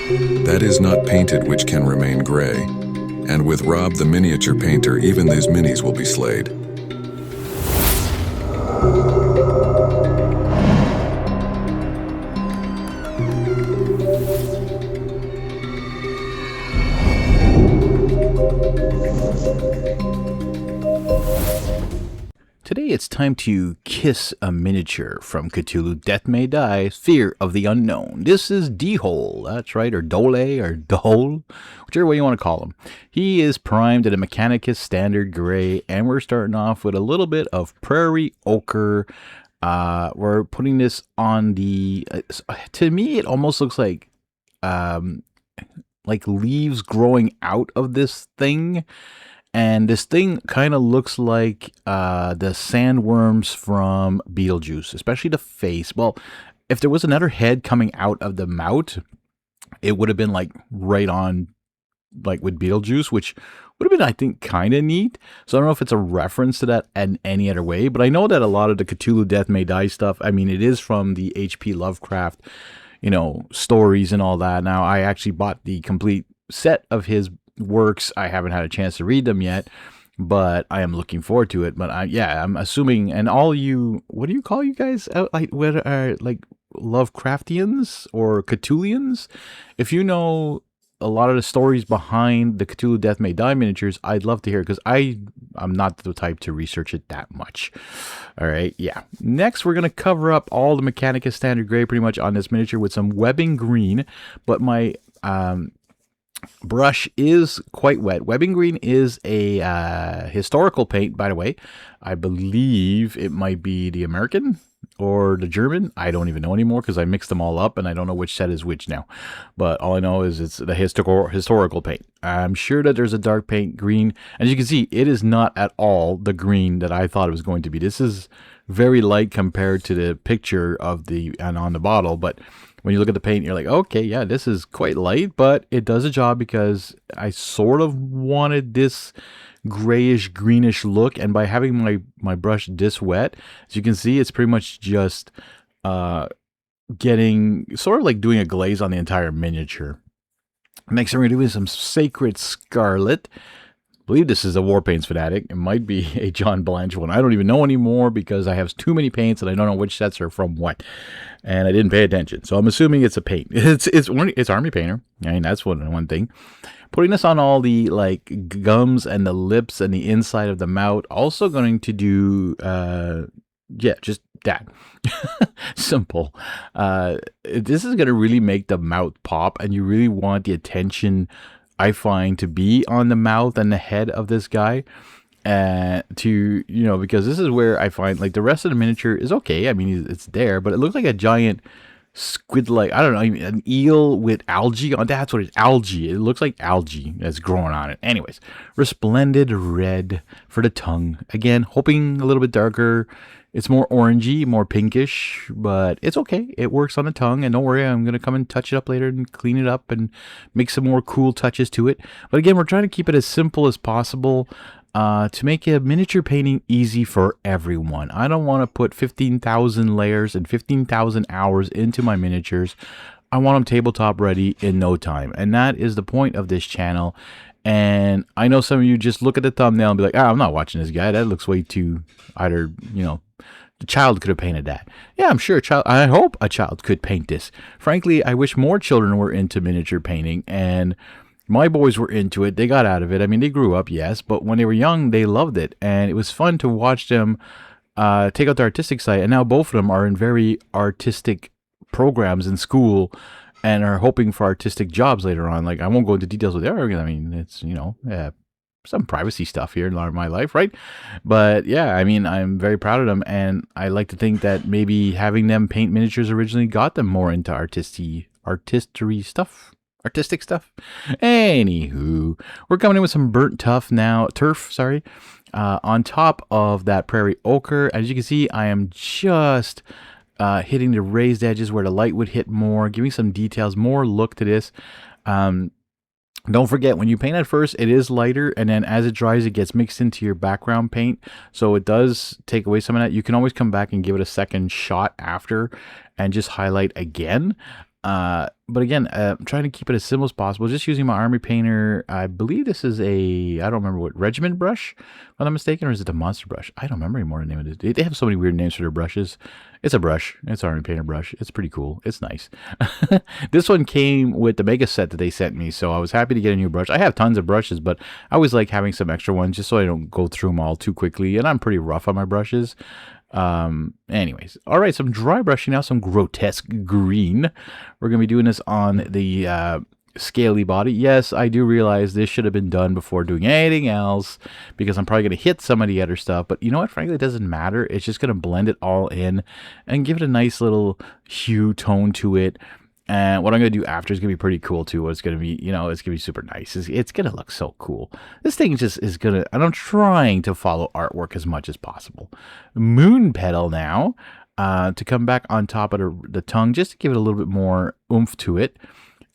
That is not painted which can remain gray. And with Rob the miniature painter, even these minis will be slayed. Today it's time to kiss a miniature from Cthulhu Death May Die, Fear of the Unknown. This is Dhole, that's right, or Dhole, or Dhole, whichever way you want to call him. He is primed at a Mechanicus Standard Gray, and we're starting off with a little bit of Prairie Ochre. We're putting this on the, to me it almost looks like leaves growing out of this thing. And this thing kind of looks like the sandworms from Beetlejuice, especially the face. Well, if there was another head coming out of the mouth, it would have been like right on, like with Beetlejuice, which would have been, I think, kind of neat. So I don't know if it's a reference to that in any other way, but I know that a lot of the Cthulhu Death May Die stuff, I mean, it is from the H.P. Lovecraft, stories and all that. Now, I actually bought the complete set of his works. I haven't had a chance to read them yet, but I am looking forward to it. But I'm assuming, and all you, what do you call you guys out, like Lovecraftians or Cthulhians? If you know a lot of the stories behind the Cthulhu Death May Die miniatures, I'd love to hear, because I'm not the type to research it that much. All right, yeah. Next, we're going to cover up all the Mechanicus Standard Gray pretty much on this miniature with some webbing green, but my brush is quite wet. Webbing green is a historical paint, by the way. I believe it might be the American or the German. I don't even know anymore because I mixed them all up and I don't know which set is which now. But all I know is it's the historical paint. I'm sure that there's a dark paint green. As you can see, it is not at all the green that I thought it was going to be. This is very light compared to the picture of and on the bottle, but when you look at the paint, you're like, okay, yeah, this is quite light, but it does a job because I sort of wanted this grayish, greenish look. And by having my brush this wet, as you can see, it's pretty much just getting sort of like doing a glaze on the entire miniature. Next, we're going to do some Sacred Scarlet. I believe this is a Warpaints Fanatic. It might be a John Blanche one. I don't even know anymore because I have too many paints and I don't know which sets are from what. And I didn't pay attention. So I'm assuming it's a paint. It's Army Painter. I mean, that's one thing. Putting this on all the like gums and the lips and the inside of the mouth. Also going to do, just that. Simple. This is going to really make the mouth pop, and you really want the attention, I find, to be on the mouth and the head of this guy, because this is where I find like the rest of the miniature is okay. I mean, it's there, but it looks like a giant squid, like, I don't know, an eel with algae on. That's what it's, algae. It looks like algae that's growing on it. Anyways, resplendent red for the tongue. Again, hoping a little bit darker. It's more orangey, more pinkish, but it's okay. It works on the tongue, and don't worry, I'm going to come and touch it up later and clean it up and make some more cool touches to it. But again, we're trying to keep it as simple as possible to make a miniature painting easy for everyone. I don't want to put 15,000 layers and 15,000 hours into my miniatures. I want them tabletop ready in no time, and that is the point of this channel. And I know some of you just look at the thumbnail and be like, I'm not watching this guy. That looks way too, either, the child could have painted that. Yeah, I'm sure I hope a child could paint this. Frankly, I wish more children were into miniature painting, and my boys were into it. They got out of it. I mean, they grew up, yes, but when they were young, they loved it. And it was fun to watch them take out the artistic side. And now both of them are in very artistic programs in school and are hoping for artistic jobs later on. Like, I won't go into details with their, I mean, it's, some privacy stuff here in my life, right? But yeah, I mean, I'm very proud of them, and I like to think that maybe having them paint miniatures originally got them more into artistic stuff. Anywho, we're coming in with some burnt turf, on top of that prairie ochre. As you can see, I am just hitting the raised edges where the light would hit more, giving some details, more look to this. Don't forget, when you paint at first, it is lighter, and then as it dries, it gets mixed into your background paint, so it does take away some of that. You can always come back and give it a second shot after and just highlight again. But again, I'm trying to keep it as simple as possible. Just using my army painter. I believe this is I don't remember what, regiment brush, if I'm not mistaken, or is it the monster brush? I don't remember anymore the name of it. They have so many weird names for their brushes. It's a brush. It's an army painter brush. It's pretty cool. It's nice. This one came with the mega set that they sent me, so I was happy to get a new brush. I have tons of brushes, but I always like having some extra ones just so I don't go through them all too quickly, and I'm pretty rough on my brushes. Anyways, all right, some dry brushing now, some grotesque green. We're gonna be doing this on the scaly body. Yes, I do realize this should have been done before doing anything else, because I'm probably gonna hit some of the other stuff, but you know what, frankly, it doesn't matter. It's just gonna blend it all in and give it a nice little hue tone to it. And what I'm going to do after is going to be pretty cool too. It's going to be, you know, it's going to be super nice. It's going to look so cool. This thing just is going to, and I'm trying to follow artwork as much as possible. Moon petal now, to come back on top of the tongue, just to give it a little bit more oomph to it.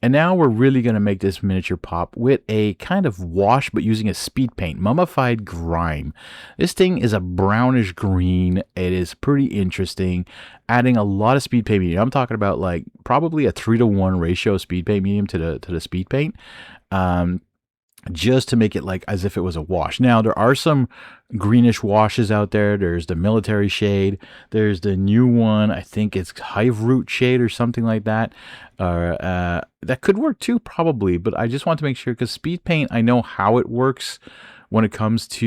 And now we're really going to make this miniature pop with a kind of wash, but using a speed paint, mummified grime. This thing is a brownish green. It is pretty interesting. Adding a lot of speed paint medium. I'm talking about like probably a 3-to-1 ratio of speed paint medium to the speed paint. Just to make it like as if it was a wash. Now, there are some greenish washes out there. There's the military shade. There's the new one. I think it's hive root shade or something like that. That could work too, probably. But I just want to make sure, because speed paint, I know how it works when it comes to,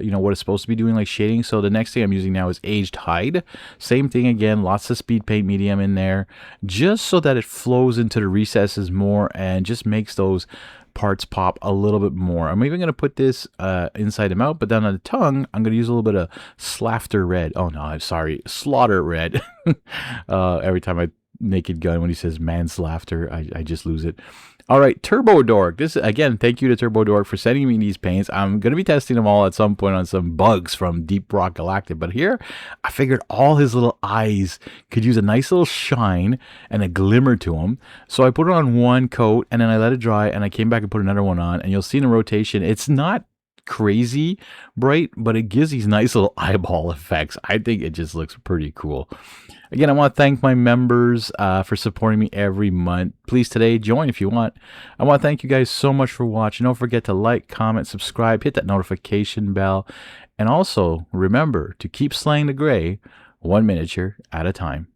you know, what it's supposed to be doing, like shading. So the next thing I'm using now is Aged Hide. Same thing again, lots of speed paint medium in there, just so that it flows into the recesses more and just makes those parts pop a little bit more. I'm even going to put this inside the mouth, but then on the tongue, I'm going to use a little bit of Slaughter Red. Oh no, I'm sorry, Slaughter Red. Every time I Naked Gun, when he says manslaughter, I just lose it. All right, Turbo Dork. This again, thank you to Turbo Dork for sending me these paints. I'm going to be testing them all at some point on some bugs from Deep Rock Galactic. But here, I figured all his little eyes could use a nice little shine and a glimmer to them. So I put it on one coat, and then I let it dry, and I came back and put another one on. And you'll see in the rotation, it's not crazy bright, but it gives these nice little eyeball effects. I think it just looks pretty cool. Again, I want to thank my members for supporting me every month. Please today join if you want. I want to thank you guys so much for watching. Don't forget to like, comment, subscribe, hit that notification bell, and also remember to keep slaying the gray one miniature at a time.